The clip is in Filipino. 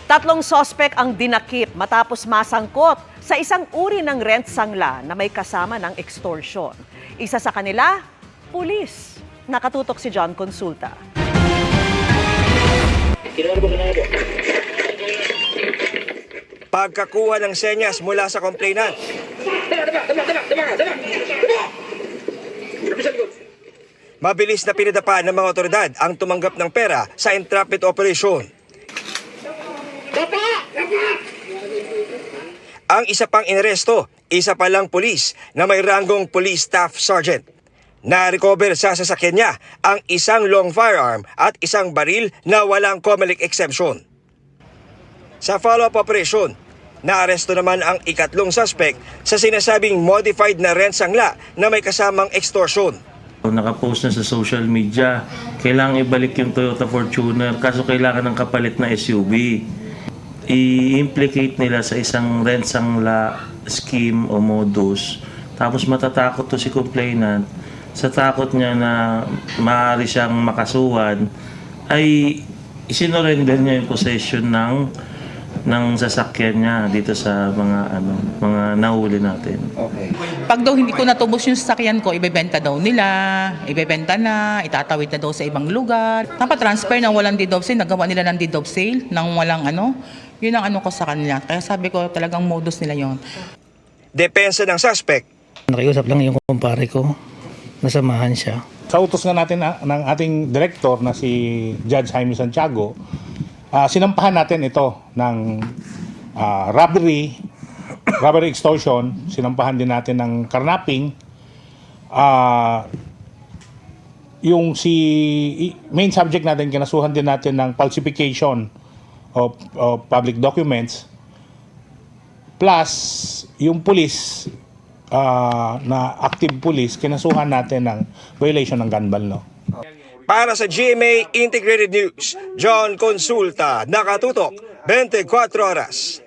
Tatlong sospek ang dinakip matapos masangkot sa isang uri ng rent sangla na may kasama ng extortion. Isa sa kanila, pulis. Nakatutok si John Consulta. Pagkakuha ng senyas mula sa complainant. Mabilis na pinadapa ng mga otoridad ang tumanggap ng pera sa entrapment operation. Ang isa pang inaresto, isa palang pulis na may ranggong police staff sergeant. Na-recover sa sasakyan niya ang isang long firearm at isang baril na walang COMELEC exemption. Sa follow-up operation, naaresto naman ang ikatlong suspect sa sinasabing modified na rent sangla na may kasamang extortion. Nakapost na sa social media, kailangan ibalik yung Toyota Fortuner kaso kailangan ng kapalit na SUV. I-implicate nila sa isang rent sangla scheme o modus. Tapos matatakot to si complainant. Sa takot niya na maaari siyang makasuhan, ay isinorender niya yung possession ng sasakyan niya dito sa mga nahuli natin. Okay. Pag daw hindi ko natubos yung sasakyan ko, ibebenta daw nila, ibebenta na, itatawid na daw sa ibang lugar. Transfer ng walang deed of sale, nagawa nila ng deed of sale, ng walang yun ang ko sa kanila. Kaya sabi ko talagang modus nila yon. Depensa ng suspect. Nakiusap lang yung kumpare ko, nasamahan siya. Sa utos nga natin ng ating director na si Judge Jaime Santiago, sinampahan natin ito ng robbery extortion, sinampahan din natin ng carnapping. Yung main subject natin, kinasuhan din natin ng falsification of public documents. Plus, yung police, na active police, kinasuhan natin ng violation ng gun ban law. Para sa GMA Integrated News, John Consulta, nakatutok 24 oras.